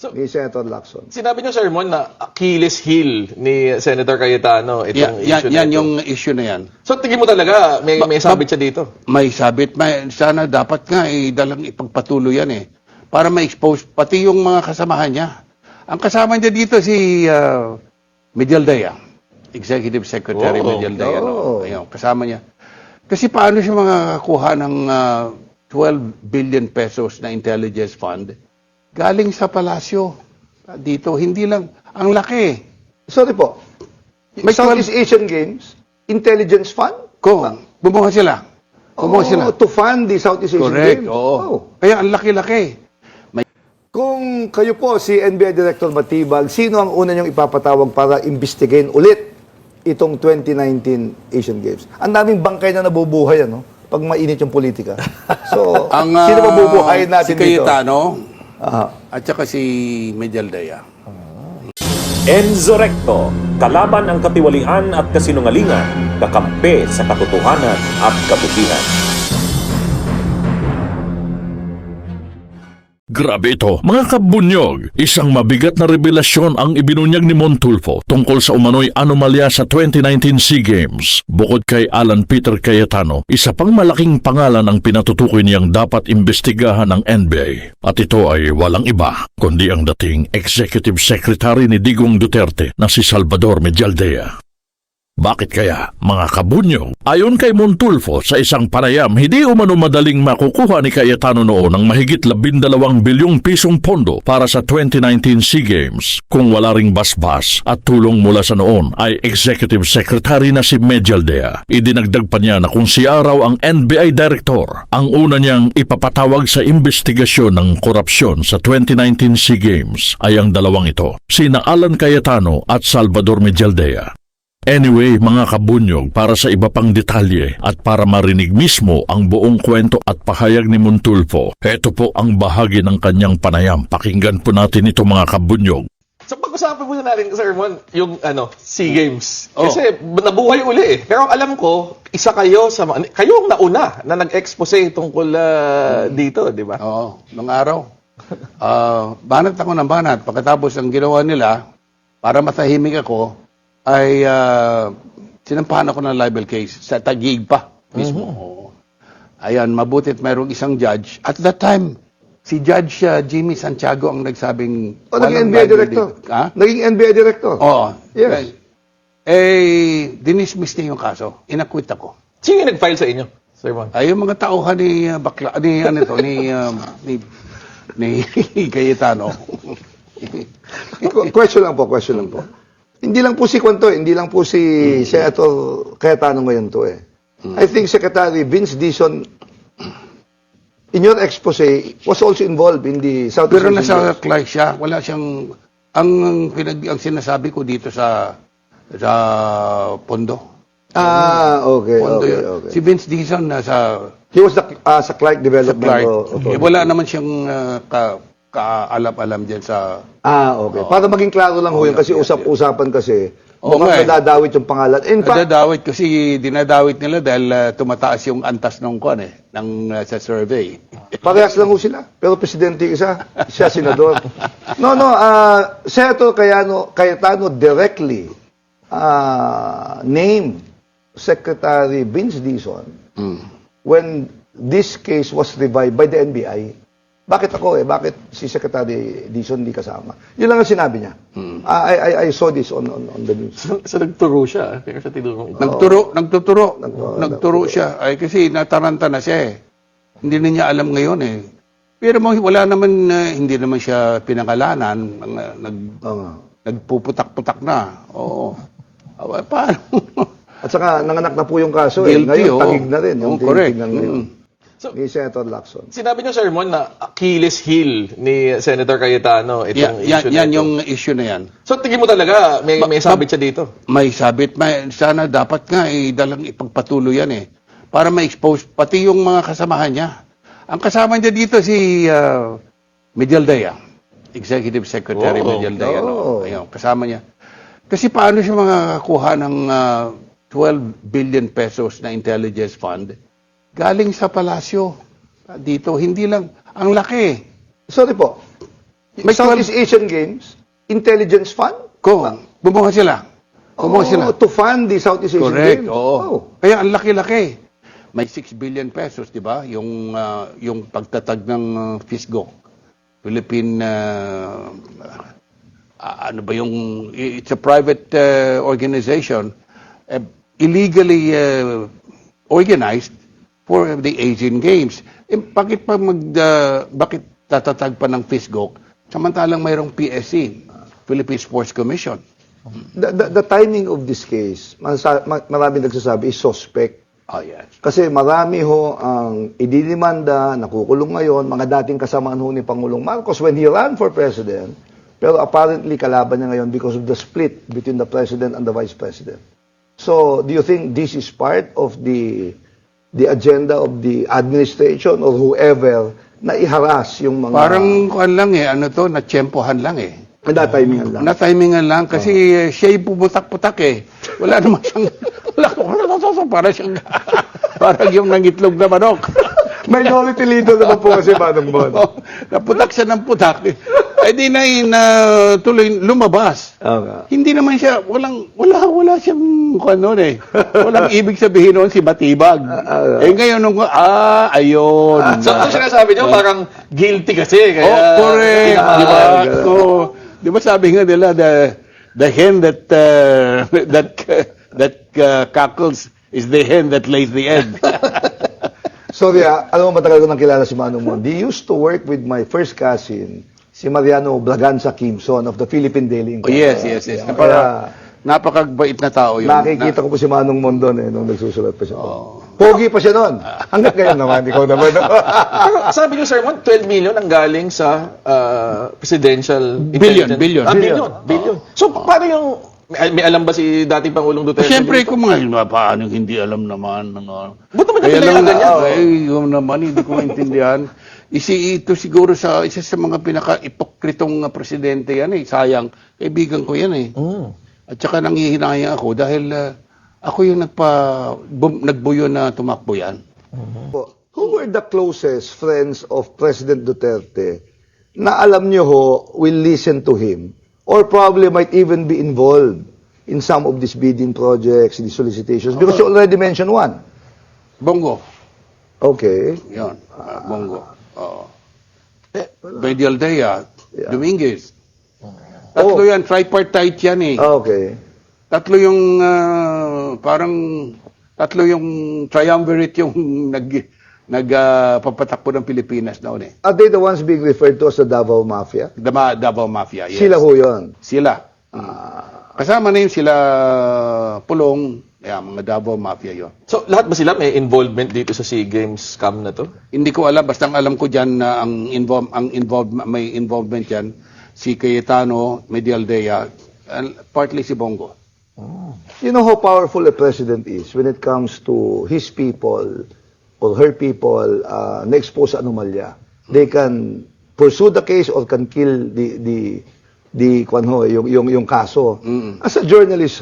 So, ni Senator Lacson. sinabi niyo, Sir Mon, na Achilles heel ni Senator Cayetano itong issue na Yan ito. yung issue na yan. So, tingin mo talaga may sabit siya dito? May sabit, sana dapat nga dalang ipagpatuloy yan para ma-expose pati yung mga kasamahan niya. Ang kasama niya dito si Miguel Daya, Executive Secretary Miguel Daya. Ayun, kasama niya. Kasi paano siya makakakuha ng 12 billion pesos na intelligence fund galing sa palasyo dito? Hindi lang, ang laki. Sorry po. May Southeast Asian Games, Intelligence Fund? Bumuha sila. To fund the Southeast Asian Correct, Games. oo. Kaya ang laki-laki. Kung kayo po si NBI Director Matibag, sino ang una niyong ipapatawag para imbestigahin ulit itong 2019 Asian Games? Ang daming bangkay na nabubuhay, ano? Pag mainit yung politika. So, sino mabubuhayin natin si Cayetano, dito? at saka si Miguel Daya. Enzo Recto, kalaban ang katiwalian at kasinungalingan, kakampi sa katotohanan at kabutihan. Grabe ito, mga kabunyog. Isang mabigat na revelasyon ang ibinunyag ni Montulfo tungkol sa umano'y anomalya sa 2019 SEA Games. Bukod kay Alan Peter Cayetano, isa pang malaking pangalan ang pinatutukoy niyang dapat imbestigahan ng NBA. At ito ay walang iba, kundi ang dating Executive Secretary ni Digong Duterte na si Salvador Medialdea. Bakit kaya, mga kabunyog? Ayon kay Montulfo, sa isang panayam, hindi umano madaling makukuha ni Cayetano noon ang mahigit 12 bilyong pisong pondo para sa 2019 SEA Games kung wala ring basbas at tulong mula sa noon ay Executive Secretary na si Medialdea. Idinagdag pa niya na kung siya raw ang NBI Director, ang una niyang ipapatawag sa investigasyon ng korupsyon sa 2019 SEA Games ay ang dalawang ito, sina Alan Cayetano at Salvador Medialdea. Anyway, mga kabunyog, para sa iba pang detalye at para marinig mismo ang buong kwento at pahayag ni Montulfo, ito po ang bahagi ng kanyang panayam. Pakinggan po natin ito, mga kabunyog. So, pag-usapan muna natin, Sir Mon, yung SEA Games. Kasi nabuhay uli . Pero alam ko, isa kayo kayo ang nauna na nag-expose tungkol dito, di ba? Oo, nung araw. Banat ako ng banat. Pagkatapos ang ginawa nila, para matahimik ako, ay sinampahan ako ng libel case sa Taguig pa mismo. Ayan, mabutit mayroong isang judge. At that time, si Judge Jimmy Santiago ang nagsabing... naging NBI Director. Naging NBI Director. Oo. Yes. Dinismiss niya yung kaso. Inakwit ako. Sino yung nag-file sa inyo, Sir Mon? Ay, yung mga tauhan ni Cayetano. Question lang po. Hindi lang po si Kwanto, hindi lang po si Senator Cayetano ngayon to . I think Secretary Vince Dizon, in your expose, was also involved in the Southeast Pero Asian nasa Games. Clark siya, wala siyang ang sinasabi ko dito sa pondo. Okay. Pondo yun. Okay. Si Vince Dizon nasa He was sa Clark Development Clark. Authority. Wala naman siyang kaalam-alam diyan sa Okay. Para maging klaro lang ho yun, kasi usap-usapan kasi, mukhang nadadawit yung pangalan. In fact, dinadawit kasi dinadawit nila dahil tumataas yung antas ng sa survey. parehas lang ho sila. Pero presidente isa, siya senador. Senator Cayetano directly named Secretary Vince Dizon when this case was revived by the NBI. Bakit ako Bakit si Secretary Dizon di kasama? Yun lang ang sinabi niya. I saw this on the news. So, nagturo siya. Pero sa tinurong ito. Nagturo siya. Ay, kasi nataranta na siya . Hindi na niya alam ngayon . Pero wala naman, hindi naman siya pinangalanan. Nagpuputak-putak na. Oo. Paano? At saka nanganak na po yung kaso. Guilty, Ngayon, tagig na rin. Yung correct. So, ni Senator Lacson. sinabi niyo, Sir Mon, na Achilles heel ni Senator Cayetano itong issue na Yan ito. yung issue na yan. So, tingin mo talaga may sabit siya dito? May sabit. Sana dapat nga dalang ipagpatuloy yan para ma-expose pati yung mga kasamahan niya. Ang kasama niya dito si Miguel Daya, Executive Secretary Miguel Daya. Ayun, kasama niya. Kasi paano siya makakakuha ng 12 billion pesos na intelligence fund galing sa palasyo dito? Hindi lang, ang laki. Sorry po. May Southeast Asian Games, intelligence fund? Bumuha sila. Kumuha sila. To fund the Southeast Asian Correct, Games. oo. Oh. Kaya ang laki-laki. May 6 billion pesos, di ba? Yung pagtatag ng FISGO. Philippine, ano ba yung, it's a private organization, illegally organized for the Asian Games. Bakit bakit tatatag pa ng FISGO? Samantalang mayroong PSC, Philippine Sports Commission. The timing of this case, marami nagsasabi, is suspect. Oh, yes. Kasi marami ho ang idinimanda, nakukulong ngayon, mga dating kasamaan ho ni Pangulong Marcos when he ran for president. Pero apparently kalaban niya ngayon because of the split between the president and the vice president. So, do you think this is part of the agenda of the administration or whoever na iharas yung mga... Parang kuan lang na-tsempohan lang eh. Na-timingan lang. Na-timingan lang kasi siya yung puputak-putak eh. Wala naman siyang, para siyang, parang yung nangitlog na manok. Minority leader naman po kasi Manong Bon. Naputak siya ng putak. Ay di na tuloy lumabas. Okay. Hindi naman siya, wala siyang ano eh. Walang ibig sabihin noon si Batibag. Ngayon nung, ayun. So, kung sinasabi niyo, parang guilty kasi. Kaya, correct. Di ba? So, di ba sabi nga nila, the hen that cackles is the hen that lays the egg. Sorry alam mo, matagal ko nang kilala si Manong Mon. He used to work with my first cousin, si Mariano Blaganza Kimson of the Philippine Daily Inquirer. Yes. Kaya, Napakabait na tao yun. nakikita ko po si Manong Mon doon nung nagsusulat pa siya. Pogi pa siya noon. Hanggang ngayon naman, ikaw naman. Pero sabi niyo, Sir Mon, 12 million ang galing sa presidential Billion. Billion. So, paano yung... May alam ba si dating Pangulong Duterte? Siyempre, kung mga paano hindi alam naman. Ano. Ba't naman Kaya niya lang, ganyan? yun naman, hindi ko maintindihan. Ito siguro isa sa mga pinaka-ipokritong presidente yan eh. Sayang, kaibigan ko yan eh. At saka nangihinayang ako dahil ako yung nagbuyo na tumakbo yan. Who were the closest friends of President Duterte na alam niyo ho will listen to him or probably might even be involved in some of these bidding projects, these solicitations? Because you already mentioned one. Bongo. Okay. Yan. Bongo. Benny Aldea. Dominguez. Tatlo yan. Tripartite yan eh. Okay. Tatlo yung tatlo yung triumvirate yung nagpapatakbo ng Pilipinas noon eh. Are they the ones being referred to as the Davao Mafia? Davao Mafia, yes. Sila ho yun. Sila. Kasama na yun sila Pulong, mga Davao Mafia yun. So, lahat ba sila may involvement dito sa SEA Games scam na to? Hindi ko alam, basta ang alam ko dyan na may involvement dyan, si Cayetano, Medialdea, and partly si Bongo. You know how powerful a president is when it comes to his people or her people na-expose sa anomalya. They can pursue the case or can kill yung kaso. As a journalist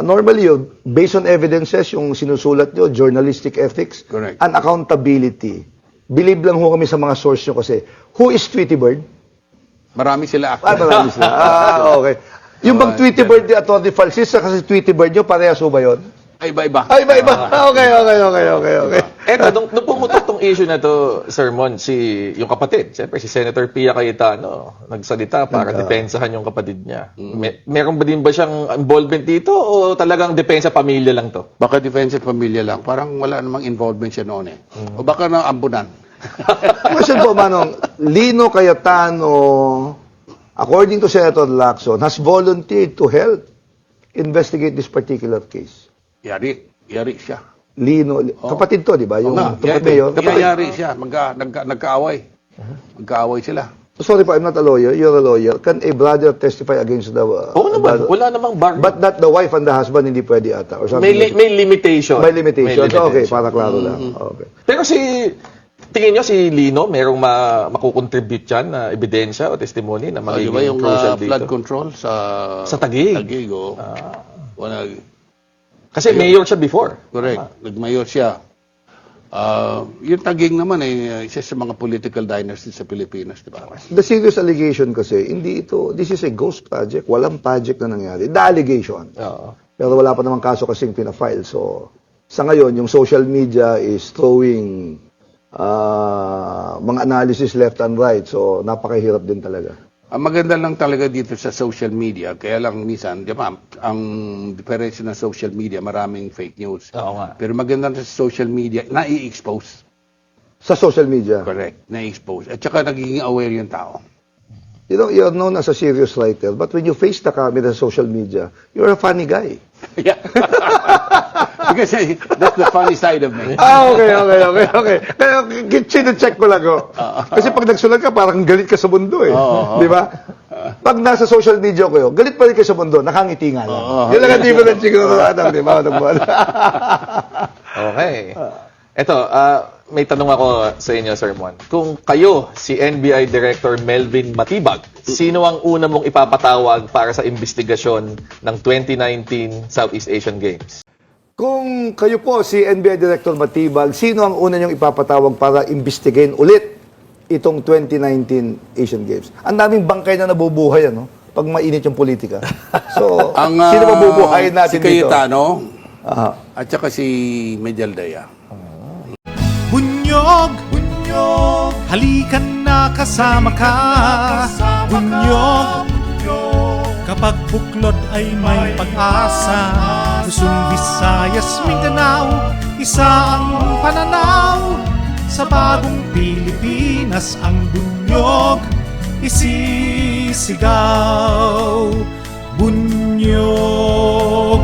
normally based on evidences yung sinusulat nyo, journalistic ethics, Correct. and accountability. Believe lang ho kami sa mga source nyo kasi who is Tweety Bird? Marami sila. Marami sila. Okay. Yung bang Tweety Bird ni Atty. Falsis kasi Tweety Bird nyo, parehas ho ba yun? Ay, iba-iba. Ay, iba. Okay. Nung pumutok tong issue na to, Sir Mon, yung kapatid, siyempre si Senator Pia Cayetano, nagsalita para depensahan yung kapatid niya. Meron ba din ba siyang involvement dito o talagang depensa pamilya lang to? Baka defensive pamilya lang. Parang wala namang involvement siya noon eh. O baka na ambunan. Question po, Manong, Lino Cayetano, according to Senator Lacson, has volunteered to help investigate this particular case. Yari siya. Lino, kapatid to, di ba? Yung tupat mayor. Yari siya. Nagkaaway. Magkaaway sila. Sorry po, I'm not a lawyer. You're a lawyer. Can a brother testify against the... Oo naman, wala namang bar. But that the wife and the husband hindi pwede ata. Or something May limitation. May limitation. Okay, para klaro lang. Okay. Pero tingin nyo si Lino, merong makukontribute yan na ebidensya o testimony na magiging Di ba yung crucial dito? flood control sa Taguig? Taguig, Kasi mayor siya before. Correct. Nag-mayor siya. Yung Taguig naman isa sa mga political dynasty sa Pilipinas, di ba? The serious allegation kasi, hindi ito, this is a ghost project. Walang project na nangyari. The allegation. Oo. Pero wala pa namang kaso kasing pinafile. So, sa ngayon, yung social media is throwing mga analysis left and right. So, napakahirap din talaga. Ang maganda lang talaga dito sa social media, kaya lang minsan, di ba, ang diferensya ng social media, maraming fake news. Oo nga. Pero maganda sa social media, nai-expose. Sa social media. Correct, nai-expose. At saka nagiging aware yung tao. You know, you're known as a serious writer, but when you face the camera sa social media, you're a funny guy. Yeah. Because that's the funny side of me. Okay. Kaya sino-check ko lang, oh. Kasi pag nagsulat ka, parang galit ka sa mundo, eh. Di ba? Pag nasa social media ko, galit pa rin ka sa mundo, nakangiti nga lang. Yun lang ang difference siguro, di ba? Okay. Ito, may tanong ako sa inyo, Sir Mon. Kung kayo, si NBI Director Melvin Matibag, sino ang una mong ipapatawag para sa investigasyon ng 2019 Southeast Asian Games? Kung kayo po, si NBI Director Matibag, sino ang una niyong ipapatawag para imbestigahin ulit itong 2019 Asian Games? Ang daming bangkay na nabubuhay, ano? Pag mainit yung politika. So, sino mabubuhayin natin si Cayetano, Aha. at saka si Medialdea. Bunyog, halikan na kasama ka. Bunyog, kapag buklod ay may pag-asa. Luzon, Visayas, Mindanao, isa ang pananaw. Sa bagong Pilipinas ang bunyog isisigaw. Bunyog,